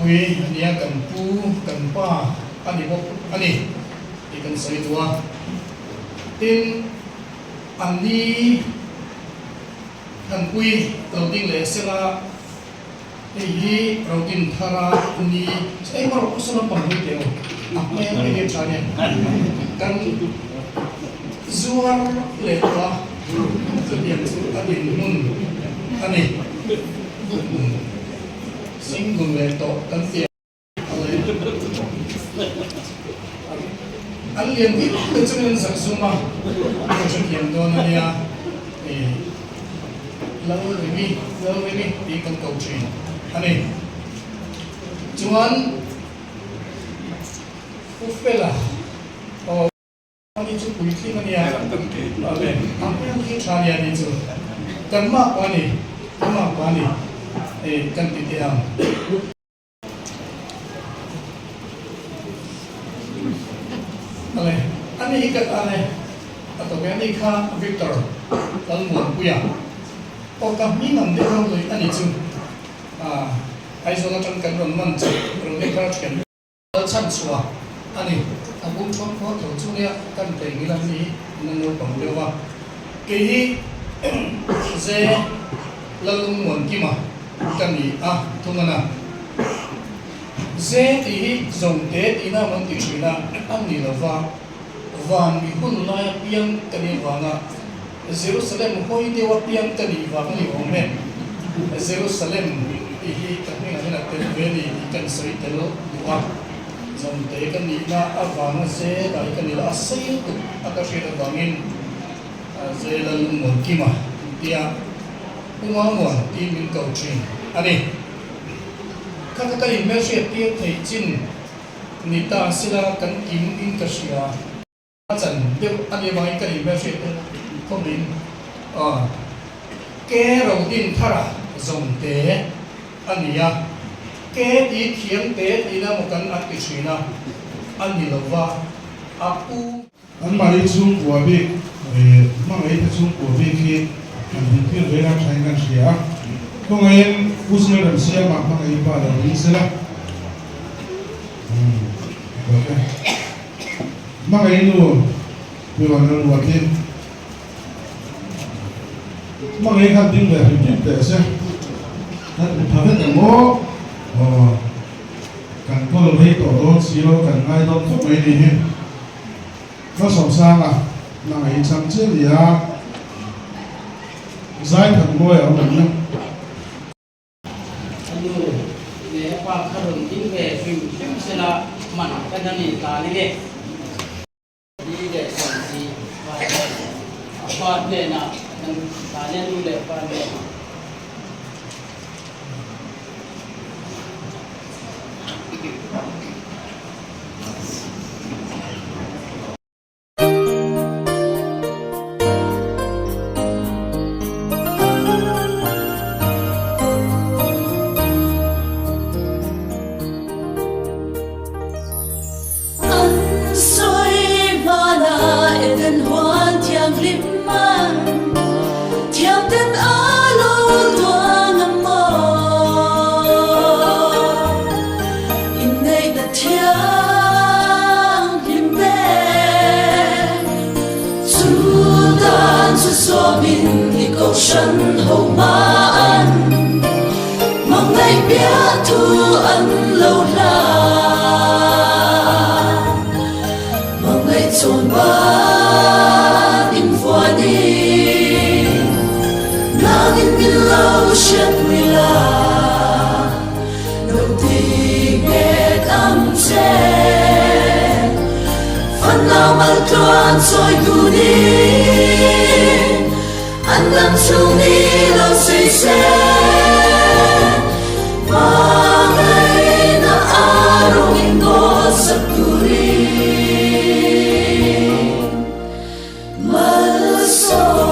hui ania kan pu kan pa ani bok ani ikan sai tua tin ani kan pui routing le sela hi routing thara ni sai mar usara pangui teo apne ke chane kan zuar le tua kemudian adin nun ani singgung le to kan tia alien itu kecil saksuma kecil dona dia lalu ini ikan kaucing aneh cuman ufela oh ini tu kuiti mana ya apa yang kita cari itu kan mak pani kan titiang aneh ikat aneh atau kan ikat Victor lalu buat puya oh kami nanti kalau aneh tu ai so na trong kan ron man chu ron le kar chen chan chua ani abung chon ko to chu ya kan te ngi lam ni nang no pang le wa ke hi ze la lung mon ki ma kan ni thungana ze ti hi zong te ina man ti china am ni la van mi hun la piang kan ni wa nga Jerusalem hoi te wa piang kan ni wa ni o men Jerusalem hi kami ngani na Tlungvel ikan soi telo dua zon te kan ni na avanga se dai kan ni la sai tu akashi da bangin ze la lung mon kima dia umamon ti min kau chin ani kaka kai me she ti thei chin ni ta sila kan kim in ka sia chan de ani mai kan me she không din ke ro din thara zon te ania ke ti thiang te ina mo kan at kichina ani lova apu an mari chung kwa bi mangai ta chung kwa bi ki an tin ve la thai kan sia ko ngai usna ram sia ma mangai pa da ni sela okay mangai nu we wa na wa tin mangai khan tin ve tin te se thằng cái mố cần có được thấy tổ đó xíu cần ai đó không mấy đi hết nó sòng sang là ngày sáng trước thì giải thật ngôi ở mình nhá để qua các đồng chí về phim sẽ là mặt cái này ta đi để làm gì và để nào ta nên đi để qua để sân hậu ma ăn mong ngày biết thu ăn lâu la mong ngày chôn ba in vua đi nang in bin lâu chết nguy la đầu tiên nghe âm che phần nào mang tuan soi tu đi anh đang chung đi lâu say xe mà ngày na arong ingo sakuri malsongo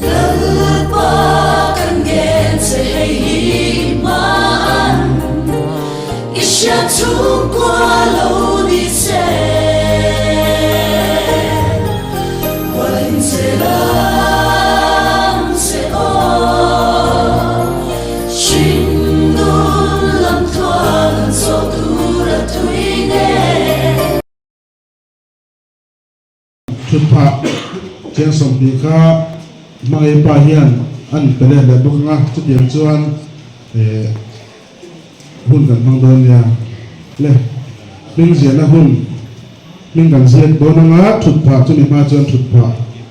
lalpa kan gen se hey thut pha chen som pi kha mangai pa hian an pele le bok nga chu tiang chuan hun kan mang don ya le ming zia na hun ming kan zia don nga thut pha chu ni ma chuan thut pha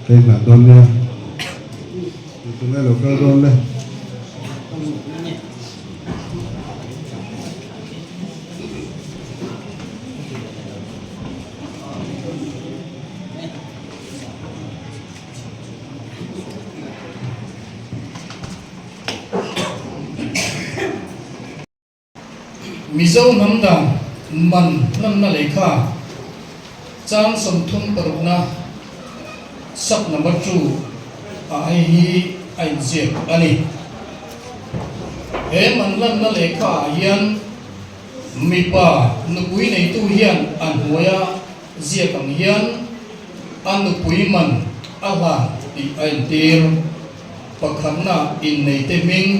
kai na don ya tu ngai lo ka don le Mizo namdang man nam na lekha chan som thun paruna sak number 2 ai hi ai je ani he man lan na lekha hian mipa nupui nei tu hian an hoya zia kam hian an nupui man ala ti ai tir pakhanna in nei te ming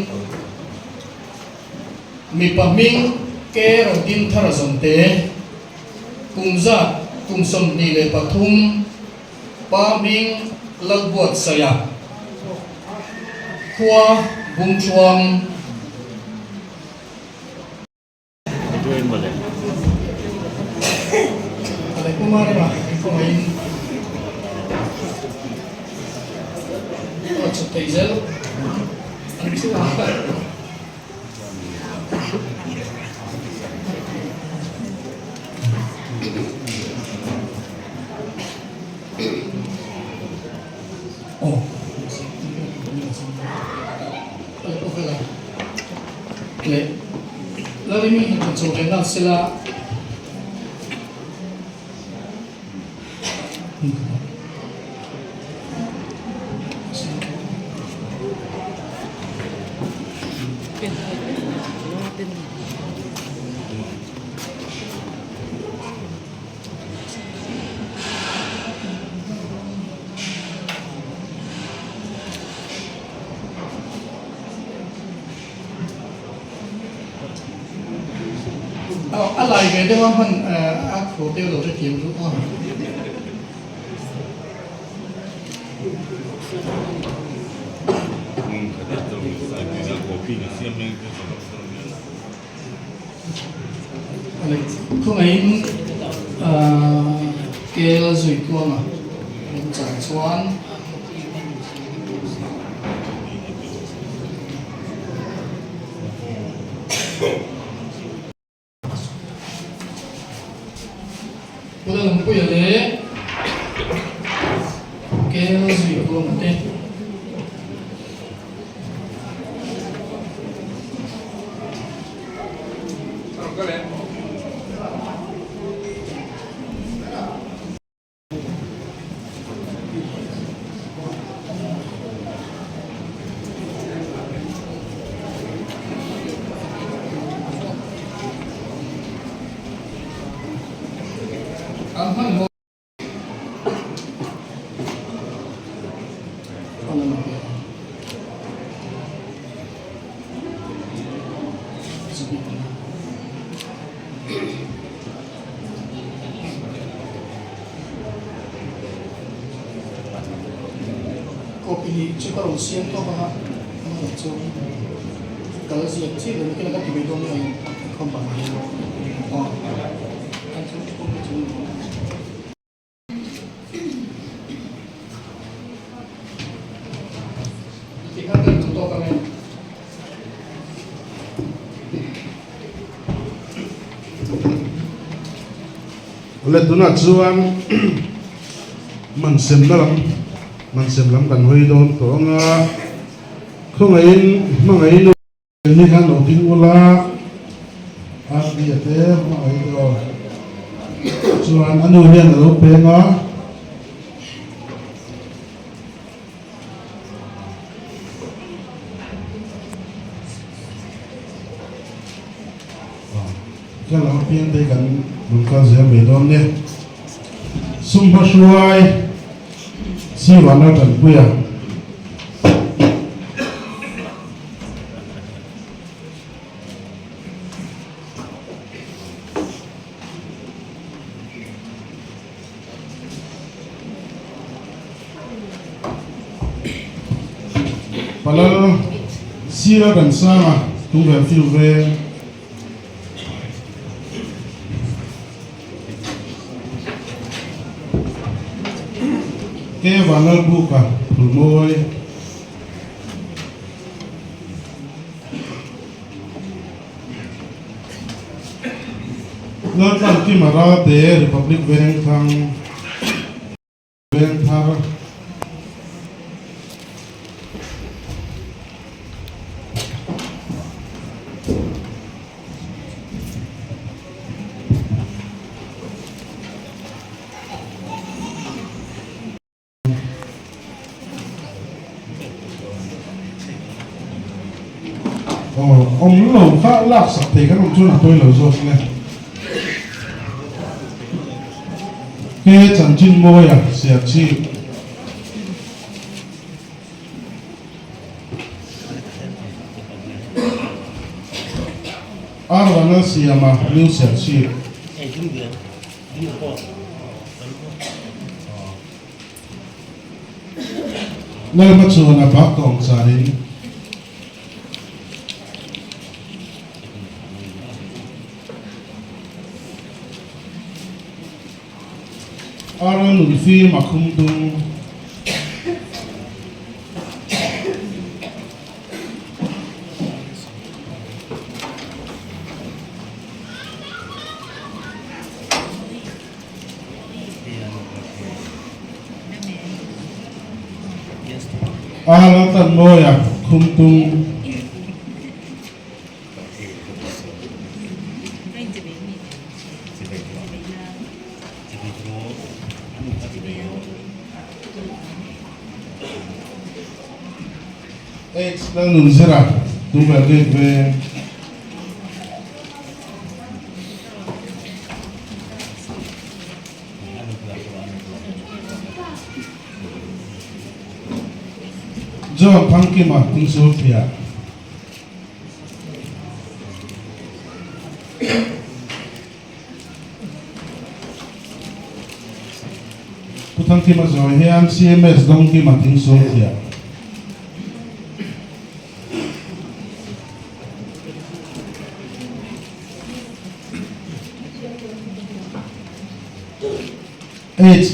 mipa ming ke rodin thara zonte kungza kungsom ni le pathum pa ming lagbuat saya khua bung chuang join mo le ale kumare ba kumain o choteizel an chu ha le lari mi hin chu le na sila alai về đây mà mình ác khổ tiêu rồi cái kiểu đúng không? Không ấy cái là gì cơ mà mình chẳng xoan Cô ta làm cái gì đấy? Cái gì cô mà tên? Kopi cuka usian to ba ano so kalau siya sih dan kita kan di dong yang kompak oh kan kita kan tutup kami oleh tu nak zuan mansem dalam mansem lam kan hoi don to nga không ai mangai no ni kan no tin ula dia te mangai do zuan anu hian lo pe nga cái lão pian đây kan mun ka zia me don ne sum ba shuai si wa na tan puya pasal sira dan sama Tlungvel fiu ve ke vanal buka pulmoi Latan ki mara te Republic Bank thang bank thar ông lẩu khá lạc sạch thì các đồng chí là tôi lẩu rồi này cái chẳng chín môi à xẻ chi và nó xẻ mà lưu xẻ chi nơi mà chuột là bác cộng sản đến nụ phi mà không tung tận môi à không tung đang nung ra Tlungvel về do phăng kia mà tung số thiệt tu thăng kia mà rồi hiện CMS đông kia mà tung số thiệt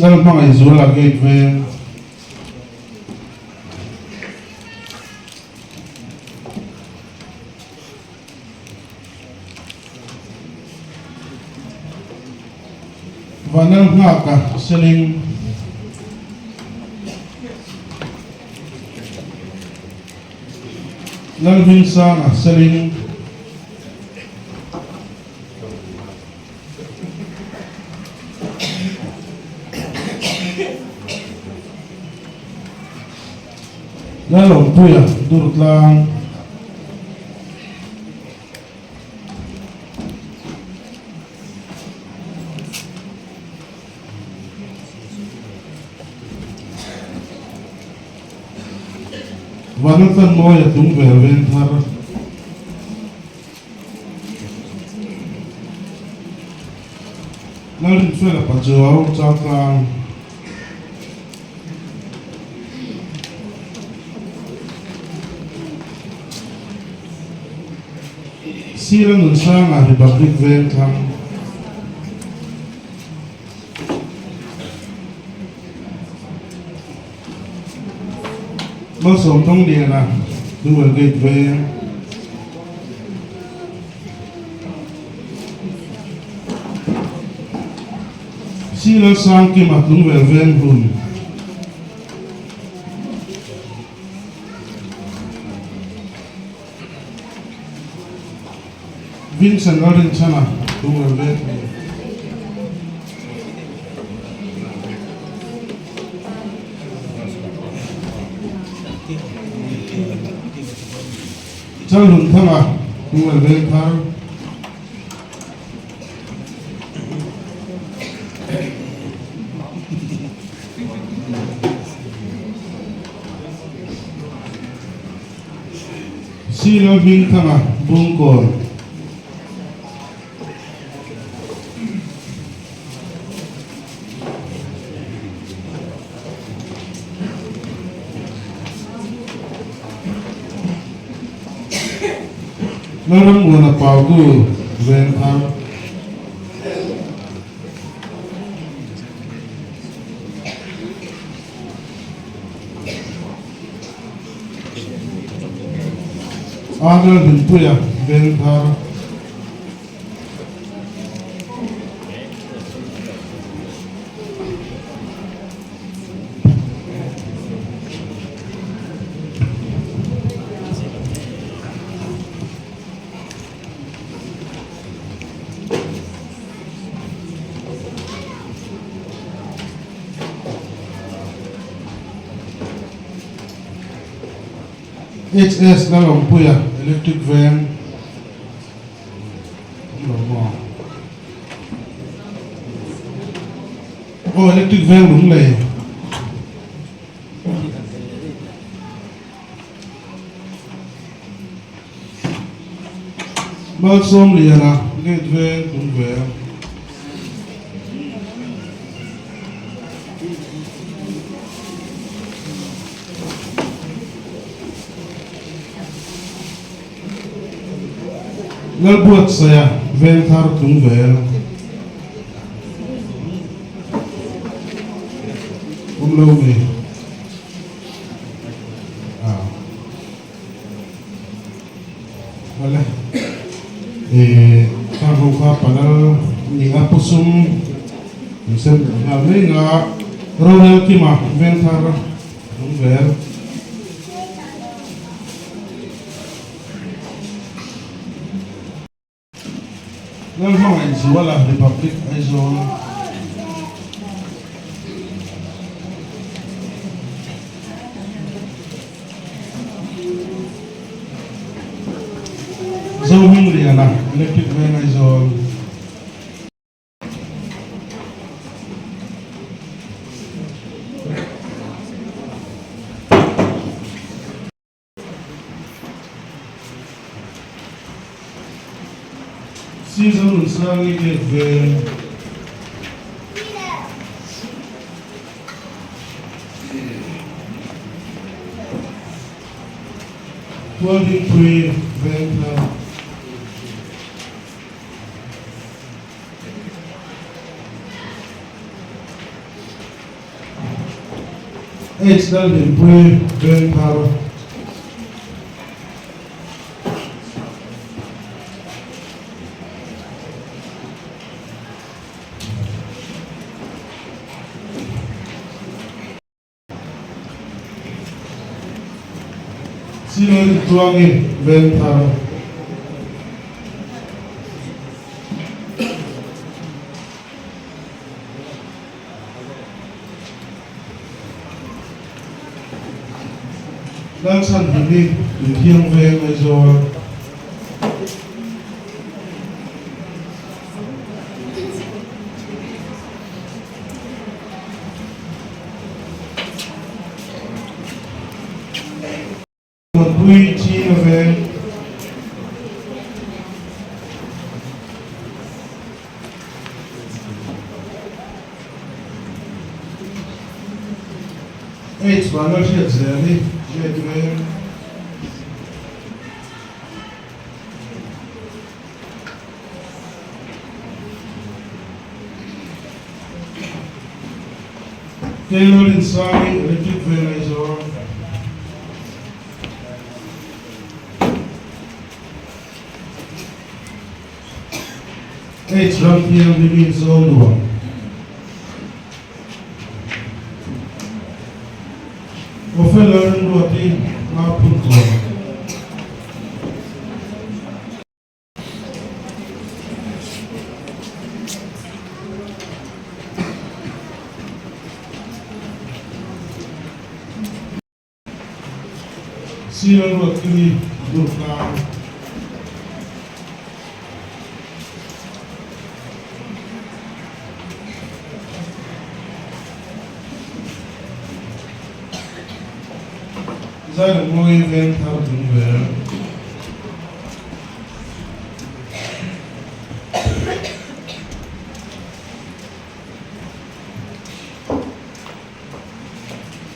đang mang ai rồi là cái về và đang ngạc cả selling đang vinh sang à selling Lalu puya turut lang Vanatan mo ya Tlungvel ven thar Nalin fela pajuaw chakang Sila nun sang Republic ven thang Masom tong dia na Tlungvel gate ven Sila sang kim at Tlungvel ven hun Vincent Garden Chana Tlungvel ven Chal hun thama Tlungvel ven thar Sila bin thama bungkol Naram muna pau tu ven thar Anal din puya ven thar HS na long puya electric van electric van đúng lệ bao xôm liền à gate van đúng về ngal buat saya ven thar Tlungvel lâu về vale karu ka panal ni apusum sem ngai nga ronel kima ven thar Tlungvel ngal mangai suala republic aizon zooming riana electric van aizon season unsang get van Quality free van It's done in free van power Sinon Tlungvel van power đang sẵn hình đi để thiêng về bây giờ một quy chi về H và nó sẽ dễ đi Gateway. Taylor inside electric van aizon H run PLDB zone 1 Offer roti maupun keluar. Siang waktu ini berkah. Saya mau event thar Tlungvel.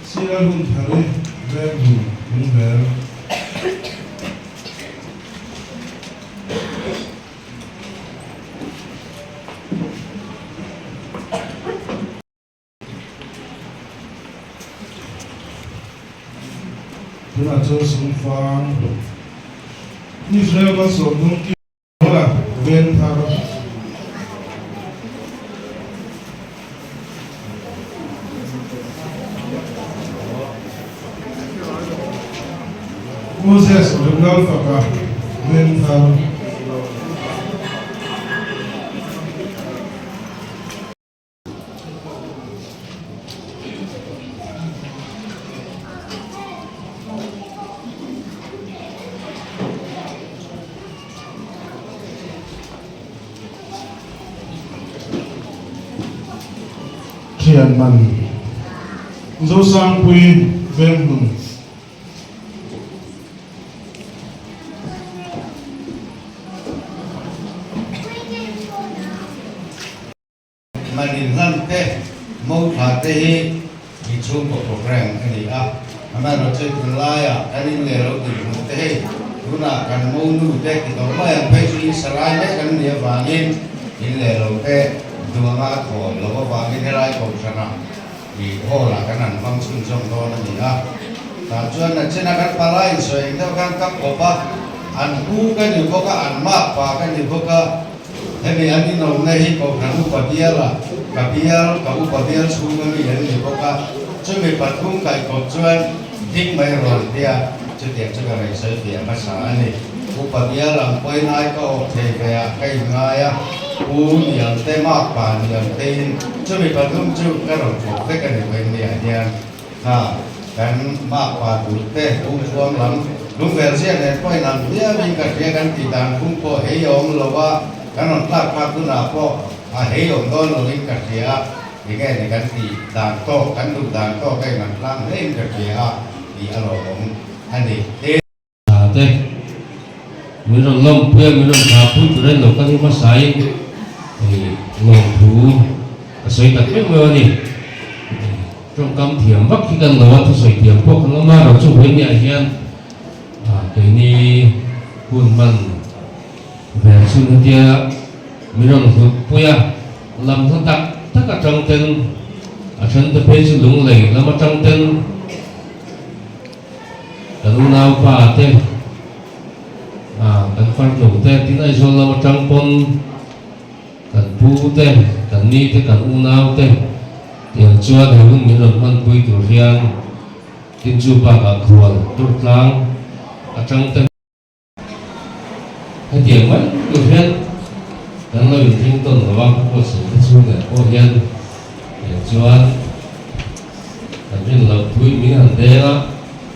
Siang hari event Tlungvel. chúng ta cho sung phong Israel có số đông kia là bên thao Moses Tlungvel Phật bên thao thiền bằng dấu sang quy bên mừng mà nhìn hơn thế mâu thả thế hi bị chung của program cái gì à mà nó chơi từ lai à cái này là lâu từ một thế lúc nào cần mâu nu thế thì nó mới ăn phải suy sài đấy cái này vàng in in là lâu thế đùa ngã thổi lâu có vàng in cái cổ sana vì hồ là cái này mang xuân trong đó là gì à ta chuyên là trên cái palai rồi theo các cổ ba ăn cu cái gì có cái ăn mát và cái gì có cái thế vì anh đi nấu này có khả năng bát bia là bát bia xuống cái gì anh có cái cho mình bắt cũng cái có chuyên thích mấy rồi thì cho tiền cho cái này xây tiền bắt sáng này bát bia làm quay này có thể về cái ngay á nhiều tên mát và nhiều tên cho mình bắt cũng chịu cái rồi phục cái này về nhà cái mát và đủ tên cũng chuông lắm đúng về riêng này quay làm bia mình cái riêng cái thì đàn cũng có hay ông là cái nó là các cái nào có hay ông đó là mình cái gì thì cái này cái gì đàn to cái đủ đàn to cái mình làm lên cái gì thì anh ông anh đi thế mình rồi lông bia mình rồi thả phun từ đây nó có những món sấy thì ngọn thú sấy đặc biệt nhiều này trong cam thiểm bắc khi cần nó thì sấy thiểm quốc nó mà nó chụp hình nhẹ nhàng cái này cuốn mặn về xuân kia mình rồi bia làm thân tắc tất cả trong tên ở trên tập bên sự lúng lầy làm ở trong tên cần nào và tên cần phát nổ tên tí này rồi làm ở trong con cần pu tên cần ni tên cần u nào tên tiền chua thì cũng mình rồi phân quy tổ riêng tin chu bạc ở khuôn tốt lắm ở trong tên cái tiền mấy tổ riêng dan lo yung tington na wang ko sa kasunga o yan juan dan rin lo pui mi handela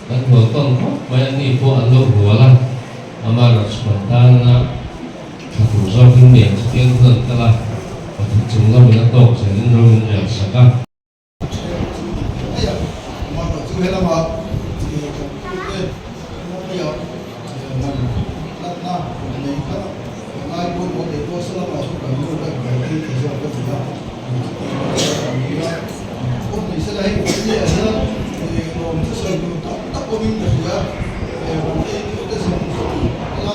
dan ho ton ko bayan ni po an lo huala amara spontana aku zo kin mi sa tiyan ton kala at chung lo mi na tok sa nin ro ni saka mà tổ chức hết là mà thì cái bây giờ mình đặt ra mình có ai muốn có thể có số là số cần mua được cái thì giờ có gì đó cũng thì sẽ lấy cái gì nữa thì gồm cái sợi tóc của mình được nữa cái sợi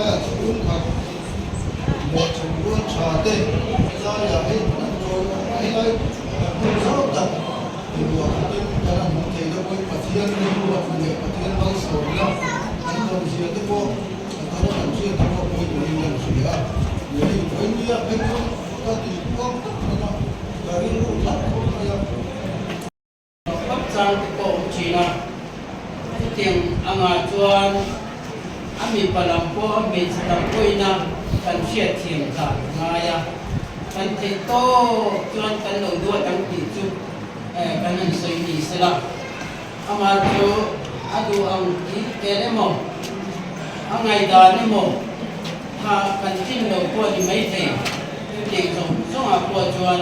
là xuống thật một trong quân trà tê ra là hết rồi ấy lấy không sao tập thì vừa cái cái là một thể cho quay mặt thiên đi vừa người mặt thiên bao sầu ra anh còn gì cái cô nó còn chưa có quay của mình làm gì đó người với như cái có thì có nó là cái lúc thật không phải bắc sang cổ chỉ là tiền anh chuan anh bị bà làm po anh bị làm quay na cần xét tiền cả ngay cần thì to chuan cần đầu đua cần thì chú cần anh xây đi sẽ là anh chú adu anh cái đấy mà anh ngày đó đấy mà ha cần tin đầu po thì mấy thầy tiền dùng số à po chuan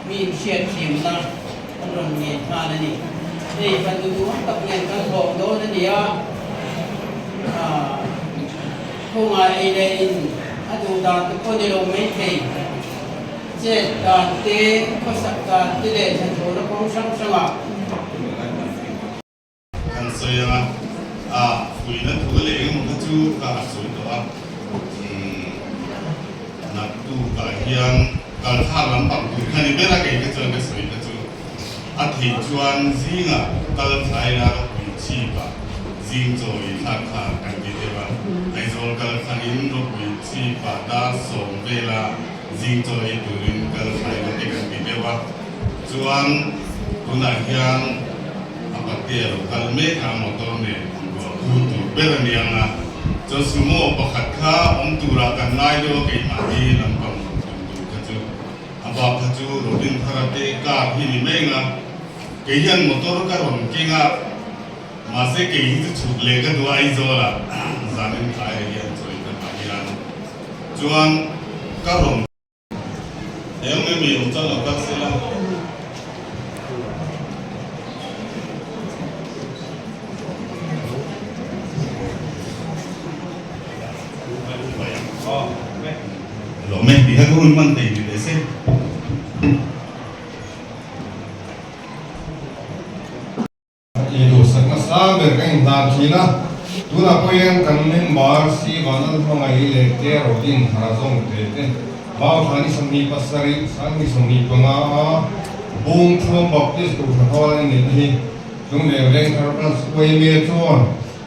mình xét tiền na anh rồi nghe tha này thì phần du tập nhận căn hộ đó là gì không ai đây adu đàn có đi đâu mấy thầy chết đàn tê có sạch đàn tê để thành phố nó không sang sang kan soya fui na tu le mo ka chu ka so to a na tu ka hian kal kha lam pang tu khani bera ke ke chon ke soi ke chu a thi chuan zinga kal thai na pi chi ba zing choi kha kha kan ti de ba ai zol kal khanin ro pi chi ba da som vela zing choi turin kal thai na te kan ti de ba chuan tuna hian apatia kal me ka motor ne hu tu bera ni anga cho sumo pakhat kha tura kan nai do ke ma di lam pang tu ka chu aba kha chu rodin tharate ka hi ni menga ke hian motor ka ron kinga ma se ke hi chu le ka do ai zo la zanin khai hian choi ka ma hian chuan ka ron em me um cha la ka se la lo me di ha kun man te di se ilu sakna saber kan na thina tuna poyen kan member si vanan hmangihi le te rodin harazong te te bao thani samni pasari sangi samni panga bung thum baptist tu thawal ni hi chung le leng thar wei me chuan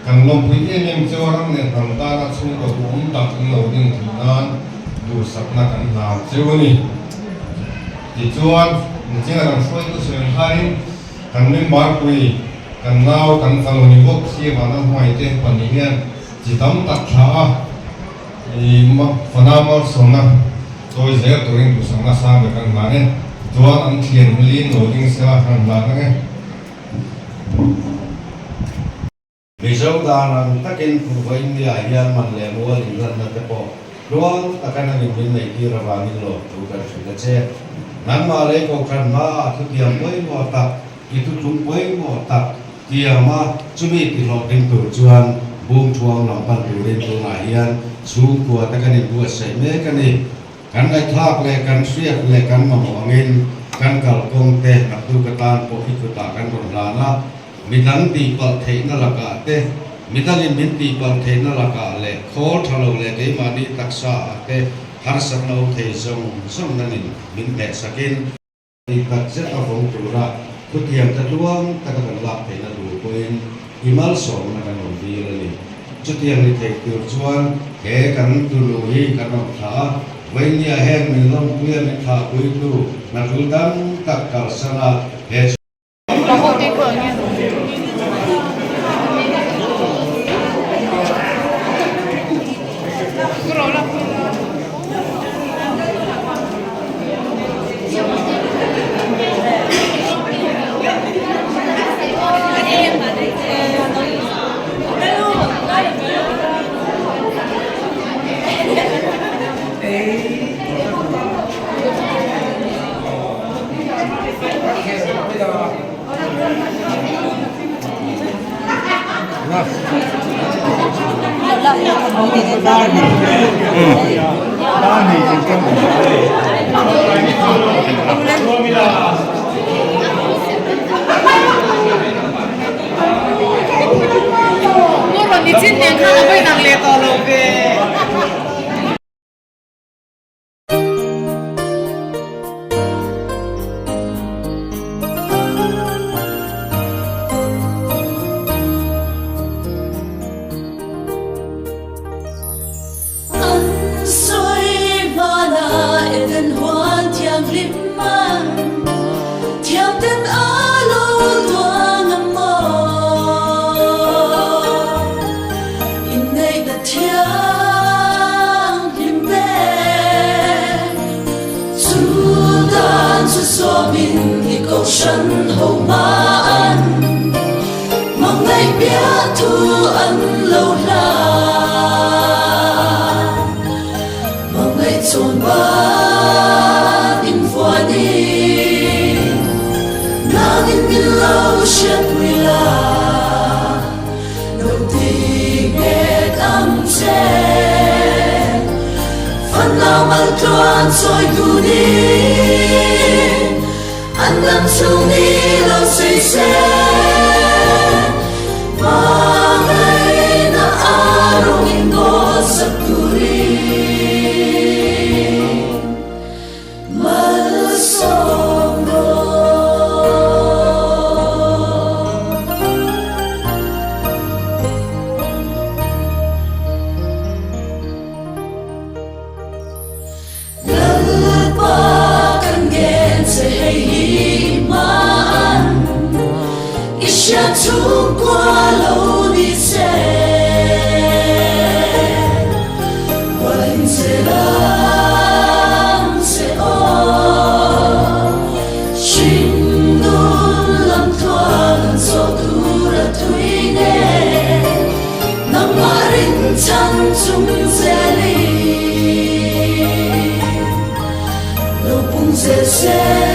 kan lom pui em chuan ne tham ta na chung ko um tak no ding thinan du sakna kan na chewani ti chuan ni chinga ram soi tu sen harin kan member pui kan nau kan faloni bok si vanan hmai te panihian chitam tak tha i ma fanama sona tôi sẽ turin tu sang na sa be kan mane chuan an thian li no ding sela kan la nge vì sao ta làm tất cả những cái gì là hiện man lệ mua linh vật nó thế po luôn tất cả những cái này kia là vào những lỗ tu cần sự cái chết nắm mà lấy câu khăn mà thu tiền mới mua tập thì thu chúng mới mua tập tiền mà chuẩn bị thì lọt đến tổ chuan buông chuang làm ban tổ đến tổ này hiện xuống của tất cả những cái sẽ mấy cái này kan ai thak le kan siak le kan ma mongin kan kal kong te tu katan po ikuta kan ron lana mitan ti pal theina laka te mitalin min ti pal theina laka le khol thalo le ke mani taksa te har sakno the song nanin min te sakin ti tak se a vong tura ku tiam ta luang ta ka la theina lu koin imal som na kan ron bi le chu tiam ni the tu chuan ke kan tu lu hi kan ron tha vậy nhà hen mình long quyên mình thả quý tu là cứ đắm tất cả sana hết sân hậu ma ăn mong ngày biết thu ăn lâu la mong ngày trốn ba in phua đi nang in min lâu siết mùi la đầu tiên nghe âm che phần nào mang tuan soi tu đi anh nằm xuống đi lâu say xe mà ngày na arong ingo sa turin 下出过路的线，我领着浪是哦，寻路浪托能做土的推呢，那么人常中这里，路崩这些。